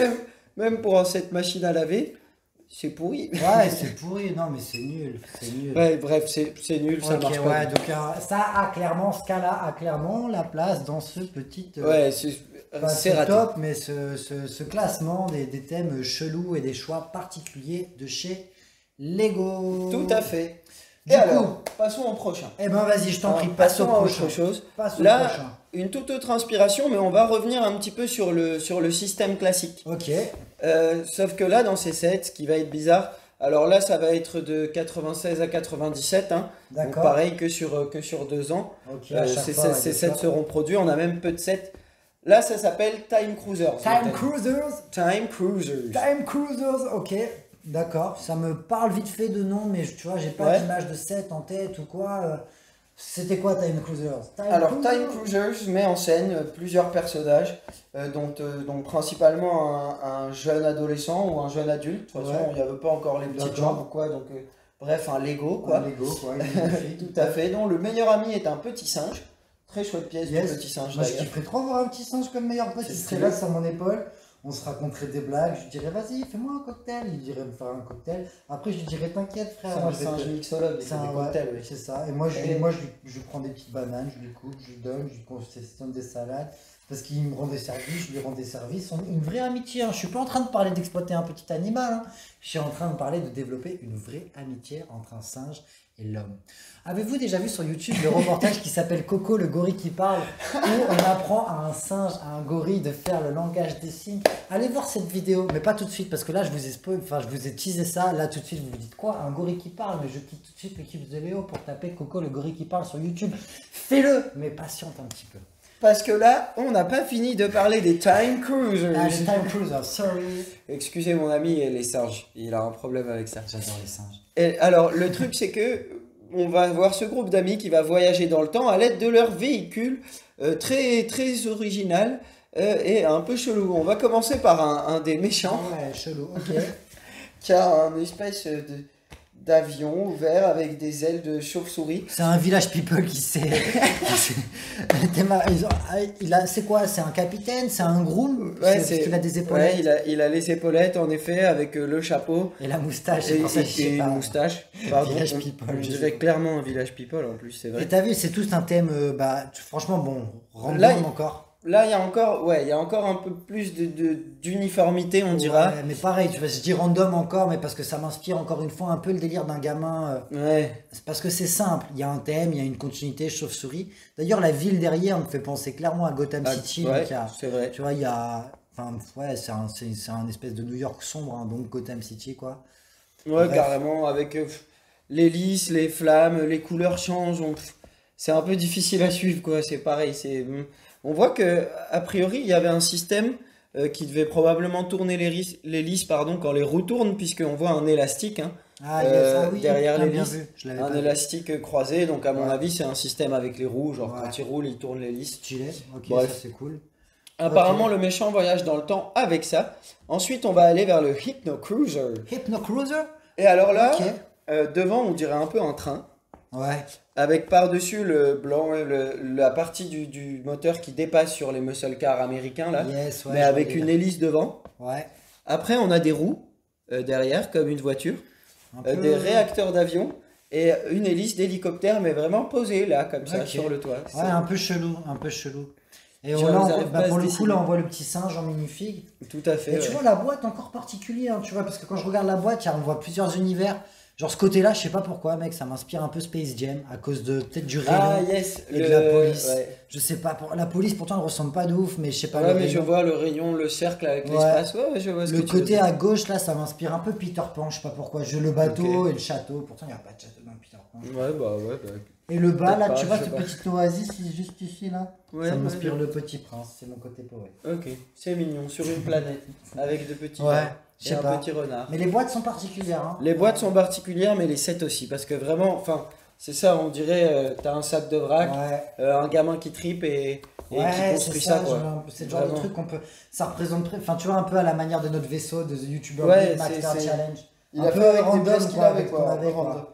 même pour cette machine à laver, c'est pourri. Ouais, c'est pourri. Non, mais c'est nul. C'est nul. Ouais, bref, c'est nul, ça marche pas. Ouais, donc ça a clairement, ce cas-là a clairement la place dans ce petit. Ouais, c'est raté. Top, mais ce classement des thèmes chelous et des choix particuliers de chez Lego. Tout à fait. Du coup, passons au prochain. Eh ben vas-y, je t'en prie, passe au prochain. Autre chose. Là, une toute autre inspiration, mais on va revenir un petit peu sur le système classique. Ok. Sauf que là, dans ces sets, ce qui va être bizarre, alors là, ça va être de 96 à 97, hein, donc pareil que sur 2 ans. Okay, ces sets seront produits, on a même peu de sets. Là, ça s'appelle Time Cruisers. Time Cruisers. Time Cruisers. Time Cruisers, ok. D'accord, ça me parle vite fait de nom, mais tu vois, j'ai pas d'image de set en tête ou quoi. C'était quoi Time Cruisers? Time Cruisers met en scène plusieurs personnages, dont principalement un jeune adolescent ou un jeune adulte. De toute façon, il n'y avait pas encore les petites jambes ou quoi, donc bref, un Lego quoi. Un Lego quoi, tout à fait, dont le meilleur ami est un petit singe. Très chouette pièce de petit singe. Moi, je kifferais trop voir un petit singe comme meilleur pote, il serait là sur mon épaule. On se raconterait des blagues, je lui dirais vas-y fais-moi un cocktail, il dirait me faire un cocktail, après je lui dirais t'inquiète frère, c'est un mixologue, c'est un cocktail, oui. C'est ça, et moi je lui prends des petites bananes, je lui coupe, je lui donne, je lui confectionne des salades, parce qu'il me rend des services, je lui rends des services, une vraie amitié, hein. Je suis pas en train de parler d'exploiter un petit animal, hein. Je suis en train de parler de développer une vraie amitié entre un singe et l'homme. Avez-vous déjà vu sur YouTube le reportage qui s'appelle Coco le gorille qui parle, où on apprend à un singe, à un gorille de faire le langage des signes? Allez voir cette vidéo, mais pas tout de suite parce que là je vous ai teasé ça, là tout de suite vous vous dites quoi? Un gorille qui parle? Mais je quitte tout de suite l'équipe de Léo pour taper Coco le gorille qui parle sur YouTube. Fais-le, mais patiente un petit peu. Parce que là, on n'a pas fini de parler des Time Cruisers. Ah, les Time Cruisers, sorry. Excusez mon ami, les singes. Il a un problème avec ça. J'adore les singes. Et alors, le truc, c'est que on va voir ce groupe d'amis qui va voyager dans le temps à l'aide de leur véhicule très, très original et un peu chelou. On va commencer par un des méchants. Ouais, chelou, ok. Qui a un espèce d'avion ouvert avec des ailes de chauve-souris. C'est un village people qui sait. C'est quoi? C'est un capitaine? C'est un groom? Ouais, parce qu'il a des épaulettes. Ouais, il a les épaulettes en effet avec le chapeau. Et la moustache. Et une moustache. Pardon, village people. Je dirais clairement un village people en plus, c'est vrai. Et t'as vu, c'est tout un thème, franchement, bon, random encore. Là, il y a encore un peu plus d'uniformité, on dira. Ouais, mais pareil, tu vois, je dis random encore, mais parce que ça m'inspire encore une fois un peu le délire d'un gamin. C'est parce que c'est simple, il y a un thème, il y a une continuité, chauve-souris. D'ailleurs, la ville derrière me fait penser clairement à Gotham City. Ouais, c'est vrai. Tu vois, il y a... Enfin, ouais, c'est un espèce de New York sombre, hein, donc Gotham City, quoi. Ouais, bref. Carrément, avec l'hélice, les flammes, les couleurs changent. C'est un peu difficile à suivre, quoi. C'est pareil, On voit que a priori il y avait un système qui devait probablement tourner l'hélice quand les roues tournent, puisqu'on voit un élastique derrière l'hélice, un élastique croisé, donc à mon avis c'est un système avec les roues, genre quand il roule il tourne l'hélice. Stylé, ok. Bref. Ça c'est cool. Apparemment le méchant voyage dans le temps avec ça. Ensuite on va aller vers le Hypno Cruiser. Hypno Cruiser. Et alors là, devant on dirait un peu un train. Ouais. Avec par-dessus le blanc, la partie du moteur qui dépasse sur les muscle cars américains, là, mais avec une hélice devant. Ouais. Après, on a des roues derrière, comme une voiture, des réacteurs d'avion et une hélice d'hélicoptère, mais vraiment posée là, comme ça, sur le toit. Ouais, un peu chelou, un peu chelou. Et pour le coup, là, on voit le petit singe en minifig. Tout à fait. Et tu vois la boîte encore particulière, tu vois, parce que quand je regarde la boîte, on voit plusieurs univers. Genre ce côté-là, je sais pas pourquoi, mec, ça m'inspire un peu Space Jam à cause de peut-être du Ah, rayon yes, et de la police. Ouais. Je sais pas, la police pourtant elle ressemble pas de ouf, mais je sais pas. Ouais, le mais je rayon. vois le rayon, le cercle avec Ouais. l'espace. Ouais, je vois ce Le que tu veux côté dire. à gauche là, ça m'inspire un peu Peter Pan, je sais pas pourquoi. Le bateau et le château, pourtant il n'y a pas de château dans Peter Pan. Ouais, bah. Et le bas Peut-être là, pas, tu vois je cette sais pas. petite oasis juste ici là, Ouais, ça ouais, m'inspire ouais. le Petit Prince, c'est mon côté poète. Ok, c'est mignon, sur une planète, avec de petits Ouais, gars je et sais un pas. petit renard. Mais les boîtes sont particulières. Hein. Les boîtes sont particulières, mais les sets aussi, parce que vraiment, enfin, c'est ça, on dirait, t'as un sac de vrac, Ouais. un gamin qui tripe et qui Ouais, c'est construit ça, quoi. c'est le genre de Vraiment. truc qu'on peut. Ça représente. Enfin, tu vois, un peu à la manière de notre vaisseau, de The YouTuber Ouais, Master c'est- Challenge. Il Un a peu fait avec des random, pièces qu'il quoi, avait, avec ce qu'on quoi. avait, quoi. random.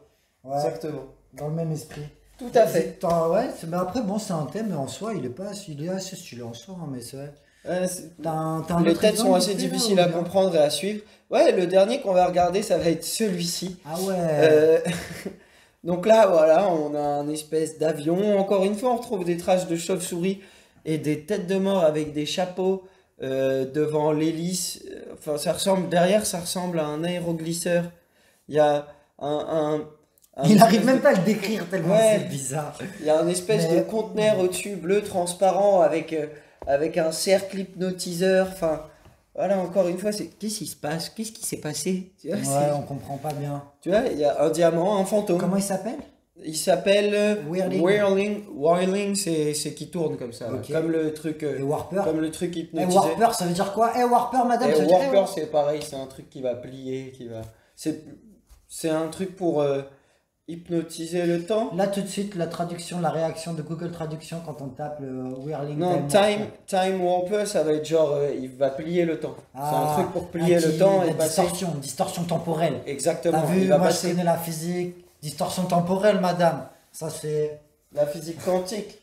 Ouais, Exactement. dans le même esprit. Tout à fait. Ouais, mais après, bon, c'est un thème, mais en soi, il est assez stylé en soi, hein, mais c'est vrai. T'as un Les autre têtes exemple sont vite assez fait, là, difficiles ou à bien comprendre et à suivre. Ouais, le dernier qu'on va regarder, ça va être celui-ci. Ah ouais. Euh, Donc là, voilà, on a un espèce d'avion. Encore une fois, on retrouve des traces de chauve-souris et des têtes de mort avec des chapeaux devant l'hélice. Enfin, derrière, ça ressemble à un aéroglisseur. Il y a un Il arrive espèce même de- pas à le décrire tellement Ouais. c'est bizarre. il y a un espèce Mais- de conteneur au-dessus, bleu transparent, avec un cercle hypnotiseur. Enfin, voilà, encore une fois, qu'est-ce qui se passe? Qu'est-ce qui s'est passé? Tu vois, Ouais, on comprend pas bien. tu vois, il y a un diamant, un fantôme. Comment il s'appelle? Il s'appelle Whirling. Whirling. Whirling, c'est qui tourne comme ça, Ok. comme le truc, Et Warper? comme le truc Eh, hypnotisé. Warper, ça veut dire quoi? Eh, Warper, madame, Et ça veut dire. Warper, c'est pareil, c'est un truc qui va plier, c'est un truc pour hypnotiser le temps. Là, tout de suite, la traduction, la réaction de Google Traduction quand on tape le Whirling Non, time Warper, ça va être genre, il va plier le temps. C'est un truc pour plier le temps et la passer. distorsion temporelle. Exactement. T'as vu, il va moi je passer connais la physique. Distorsion temporelle, madame. Ça c'est. la physique quantique.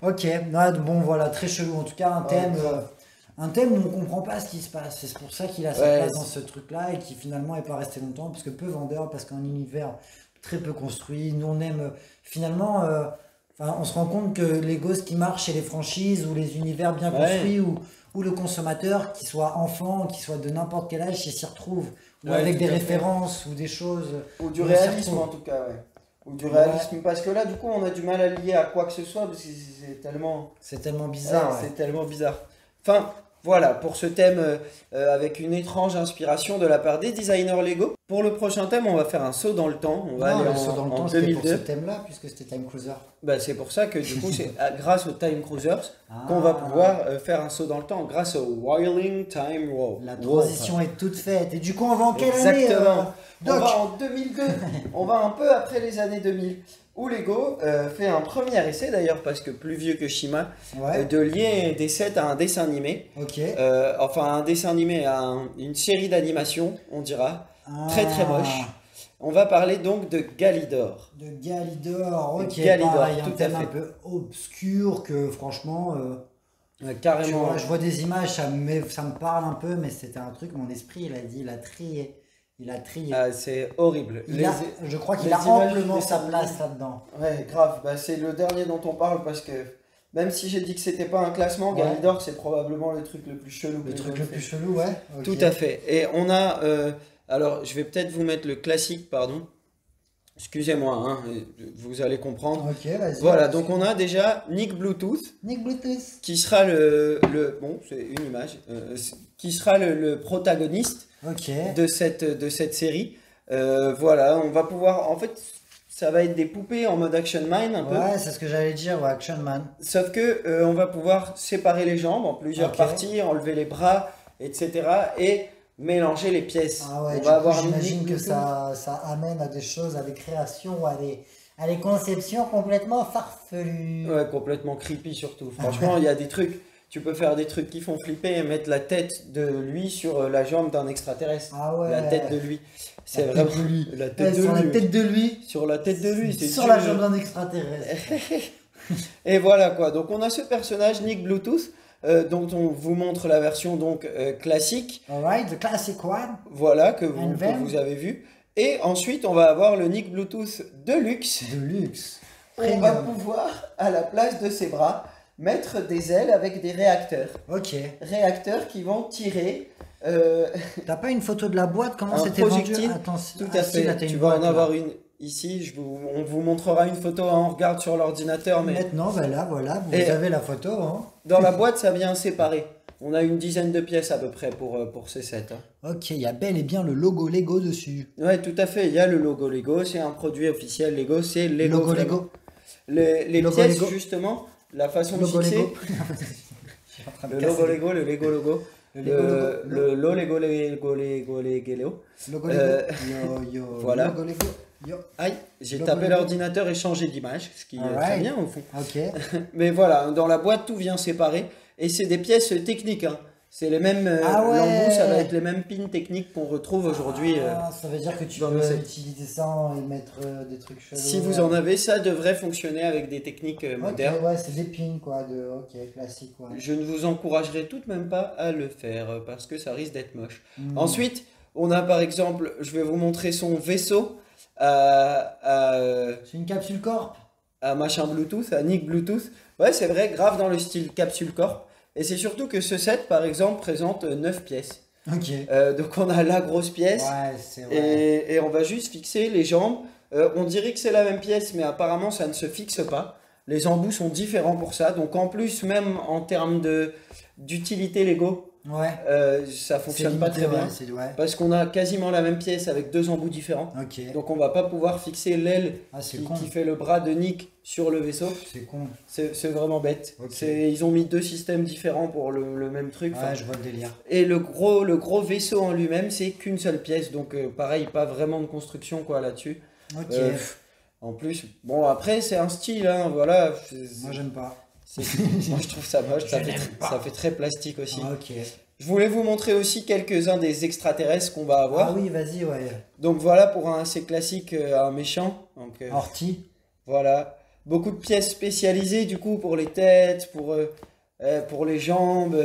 Ok, ouais, bon voilà, très chelou. En tout cas, grave. un thème où on comprend pas ce qui se passe. C'est pour ça qu'il a sa Ouais, place dans ce truc-là et qui finalement est pas resté longtemps parce que peu vendeur, parce qu'un univers très peu construit. Nous on aime finalement. Enfin, on se rend compte que Lego, ce qui marche, c'est les franchises ou les univers bien Ouais. construits où le consommateur, qu'il soit enfant, qu'il soit de n'importe quel âge, il s'y retrouve. Ou Ouais, avec tout des à fait. références ou des choses. Ou du on s'y réalisme retrouve. en tout cas, ouais. Ou du Ouais. réalisme, parce que là, du coup, on a du mal à lier à quoi que ce soit, parce que c'est tellement. C'est tellement bizarre. Ouais, Ouais. c'est tellement bizarre. Enfin, voilà, pour ce thème avec une étrange inspiration de la part des designers Lego. Pour le prochain thème, on va faire un saut dans le temps. On va Non, aller le saut dans le en temps, c'était pour ce 2002. thème-là, puisque c'était Time Cruiser. Bah, c'est pour ça que du coup, c'est grâce au Time Cruisers Ah. qu'on va pouvoir faire un saut dans le temps grâce au Whirling Time Warp. La transition est toute faite. Et du coup, on va en quelle Exactement. année On Doc va en 2002. On va un peu après les années 2000. Où Lego fait un premier essai d'ailleurs, parce que plus vieux que Shima, Ouais, de lier des sets à un dessin animé. ok. Enfin, un dessin animé à une série d'animation, on dira. Très très moche. On va parler donc de Galidor. De Galidor, ok. Galidor, Pareil, un tout à thème fait. un peu obscur que franchement, tu Carrément. vois, je vois des images, ça me parle un peu, mais c'était un truc, mon esprit, il a dit, il a trié. Il a trié. Ah, c'est horrible. Je crois qu'il les a images amplement des sa dessins place animés. là-dedans. Ouais, grave. Bah, c'est le dernier dont on parle parce que même si j'ai dit que c'était pas un classement, Ouais. Galidor c'est probablement le truc le plus chelou. Le que truc j'ai le fait. plus chelou, ouais. Ok. Tout à fait. Et on a. Alors, je vais peut-être vous mettre le classique, pardon. Excusez-moi, hein, vous allez comprendre. Ok, vas-y. Voilà, donc on a déjà Nick Bluetooth, Nick Bluetooth. qui sera bon, c'est une image, qui sera le protagoniste Ok. de cette série. Voilà, on va pouvoir, en fait, ça va être des poupées en mode Action Man un peu. Ouais, c'est ce que j'allais dire, ouais, Action Man. Sauf que on va pouvoir séparer les jambes en plusieurs Ok. parties, enlever les bras, etc. et mélanger les pièces. Ah ouais, on du va coup, avoir j'imagine Nick que Bluetooth. ça amène à des choses, à des créations, à des conceptions complètement farfelues. Ouais, complètement creepy surtout. Franchement, il y a des trucs, tu peux faire des trucs qui font flipper et mettre la tête de lui sur la jambe d'un extraterrestre. Ah ouais. La tête de lui. C'est La vraiment tête de lui. la tête de Sur la lui. tête de lui. Sur la tête de lui, c'est Sur sûr. la jambe d'un extraterrestre. Et voilà quoi. Donc on a ce personnage Nick Bluetooth dont on vous montre la version donc classique. Alright, the classic one. Voilà que And que then? vous avez vu. Et ensuite on va avoir le Nick Bluetooth Deluxe. De luxe. On va Premium. pouvoir à la place de ses bras mettre des ailes avec des réacteurs. Ok. Réacteurs qui vont tirer T'as pas une photo de la boîte? Comment un c'était vendu? projectile, Attends, tout à fait. là, t'as Tu une vas boîte, en là. avoir une ici. On vous montrera une photo, hein, on regarde sur l'ordinateur, mais Maintenant, bah là, voilà, vous Et- avez la photo. Hein. dans la boîte, ça vient séparé. On a une dizaine de pièces à peu près pour ces sets, hein. Ok, il y a bel et bien le logo Lego dessus. Ouais, tout à fait. Il y a le logo Lego, c'est un produit officiel Lego, c'est Lego. Logo vraiment. Lego. Les Logo pièces, Lego. justement, la façon de Logo fixer, Lego. Je suis en train de le casser. logo Lego, le Lego logo, Le Lego logo. le lo Lego Lego Lego Lego. Logo Lego. Euh, Yo, yo. voilà. Logo Lego. Yo. Aïe, j'ai Logo tapé Lego. l'ordinateur et changé d'image, ce qui est très Alright. bien au fond. Ok. Mais voilà, dans la boîte, tout vient séparé. Et c'est des pièces techniques, hein. C'est les mêmes Ah ouais. l'embout, ça va être les mêmes pins techniques qu'on retrouve aujourd'hui. Ah, ça veut dire que tu dans peux nos sets. utiliser ça et mettre des trucs chelous. Si vous en avez, ça devrait fonctionner avec des techniques Ok, modernes. ouais, c'est des pins quoi, ok, classique, ouais. Je ne vous encouragerai tout de même pas à le faire parce que ça risque d'être moche. Hmm. Ensuite, on a par exemple, je vais vous montrer son vaisseau C'est une capsule corp. à machin Bluetooth, à Nick Bluetooth. Ouais, c'est vrai, grave dans le style Capsule Corp. Et c'est surtout que ce set, par exemple, présente 9 pièces. Ok. Donc on a la grosse pièce Ouais, c'est vrai. et on va juste fixer les jambes. On dirait que c'est la même pièce, mais apparemment ça ne se fixe pas. Les embouts sont différents pour ça. Donc en plus, même en termes d'utilité Lego, Ouais. ça C'est fonctionne pas limité, très bien. ouais, ouais. Parce qu'on a quasiment la même pièce avec deux embouts différents. Ok. Donc on va pas pouvoir fixer l'aile Ah, c'est qui con. fait le bras de Nick sur le vaisseau. C'est con. C'est vraiment bête. Ok. Ils ont mis deux systèmes différents pour le même truc. Enfin, Ouais, je vois le délire. et le gros vaisseau en lui-même, c'est qu'une seule pièce. Donc pareil, pas vraiment de construction quoi là-dessus. Ok. En plus, bon après c'est un style, hein, voilà. Moi, j'aime pas. Moi je trouve ça moche, Je n'aime pas. ça fait très plastique aussi. Ok. Je voulais vous montrer aussi quelques-uns des extraterrestres qu'on va avoir. Ah oui, vas-y, ouais. Donc voilà pour un assez classique, un méchant. Donc Orti. voilà, beaucoup de pièces spécialisées du coup pour les têtes, pour les jambes.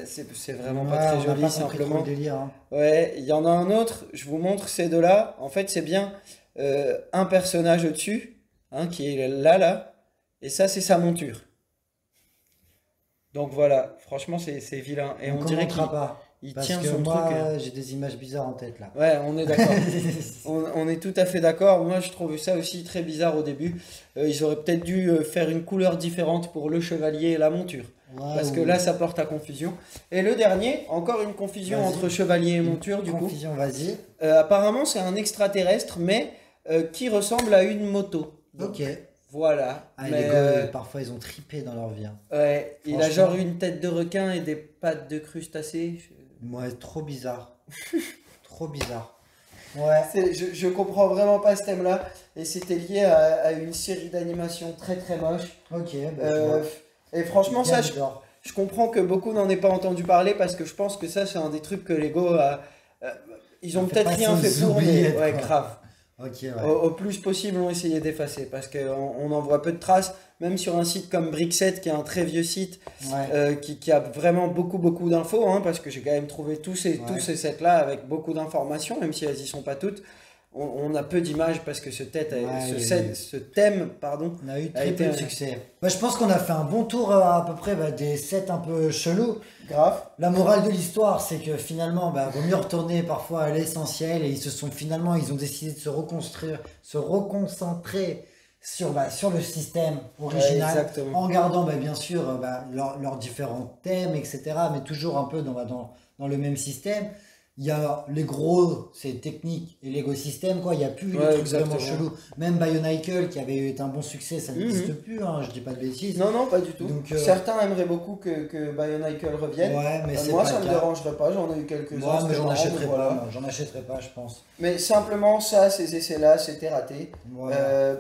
C'est vraiment pas très joli simplement. Le délire, hein. Ouais, il y en a un autre, je vous montre ces deux-là. En fait, c'est bien un personnage au-dessus, hein, qui est là, et ça, c'est sa monture. Donc voilà, franchement, c'est vilain. Et on dirait qu'il pas. il Parce tient que son moi, truc. j'ai des images bizarres en tête là. Ouais, on est d'accord. On est tout à fait d'accord. Moi, je trouve ça aussi très bizarre au début. Ils auraient peut-être dû faire une couleur différente pour le chevalier et la monture. Ouais, Parce que là, ça porte à confusion. Et le dernier, encore une confusion Vas-y. entre chevalier et monture, du coup. Confusion, vas-y. Apparemment, c'est un extraterrestre, mais qui ressemble à une moto. Ok. Voilà. Ah, Mais, les gars, parfois ils ont tripé dans leur vie. Hein. ouais, il a Franchement. genre une tête de requin et des pattes de crustacé. Ouais, trop bizarre. Trop bizarre. Ouais. Je comprends vraiment pas ce thème-là. Et c'était lié à une série d'animation très très moche. Ok, bah, tu vois. Et franchement, Bien ça, bizarre. je comprends que beaucoup n'en aient pas entendu parler parce que je pense que ça, c'est un des trucs que Lego a. Ils ont On fait peut-être passer rien aux fait pour, mais oubliettes, ouais, quoi. grave. Ok, ouais. Au plus possible, on essayé d'effacer parce qu'on en voit peu de traces. Même sur un site comme Brickset, qui est un très vieux site, Ouais. qui a vraiment beaucoup d'infos, hein, parce que j'ai quand même trouvé tous ces sets-là avec beaucoup d'informations, même si elles y sont pas toutes. On a peu d'images parce que ce thème, pardon, On a eu a très été peu de succès. Bah, je pense qu'on a fait un bon tour à peu près des sets un peu chelous. grave. La morale de l'histoire, c'est que finalement, vaut mieux retourner parfois à l'essentiel et ils ont décidé de se reconstruire, se reconcentrer sur le système original, exactement. en gardant bien sûr leurs différents thèmes, etc. Mais toujours un peu dans le même système. Il y a les gros, c'est technique et l'écosystème, quoi. Il n'y a plus les trucs exactement. vraiment chelous. Même Bionicle, qui avait été un bon succès, ça n'existe plus, hein, je dis pas de bêtises. Non, pas du tout. Donc, certains aimeraient beaucoup que Bionicle revienne. Ouais, mais c'est Moi, pas ça le me cas. dérangerait pas, j'en ai eu quelques-uns. Moi, mais c'était j'en marrant, achèterai mais pas, voilà. moi, j'en achèterai pas, je pense. Mais simplement, ça, ces essais-là, c'était raté. Voilà.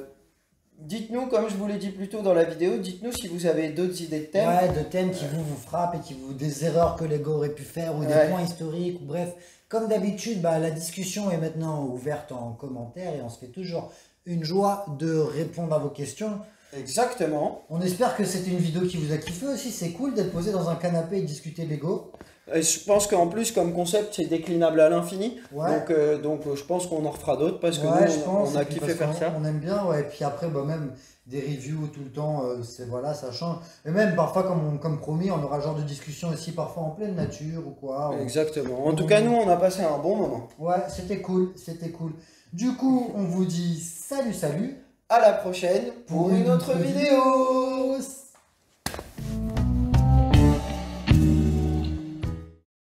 Dites-nous, comme je vous l'ai dit plus tôt dans la vidéo, dites-nous si vous avez d'autres idées de thèmes. Ouais, de thèmes qui vous frappent et des erreurs que Lego aurait pu faire ou des Ouais. points historiques, ou bref. Comme d'habitude, la discussion est maintenant ouverte en commentaire et on se fait toujours une joie de répondre à vos questions. Exactement. On espère que c'était une vidéo qui vous a kiffé aussi. C'est cool d'être posé dans un canapé et discuter Lego. Et je pense qu'en plus, comme concept, c'est déclinable à l'infini. Ouais. Donc, je pense qu'on en refera d'autres parce que Ouais, nous, on a kiffé faire ça. On aime bien, ouais. Et puis après, bah, même des reviews tout le temps, voilà, ça change. Et même parfois, comme promis, on aura ce genre de discussion aussi parfois en pleine nature ou quoi. Exactement. En tout cas, nous, on a passé un bon moment. Ouais, c'était cool, c'était cool. Du coup, on vous dit salut. À la prochaine pour une autre vidéo.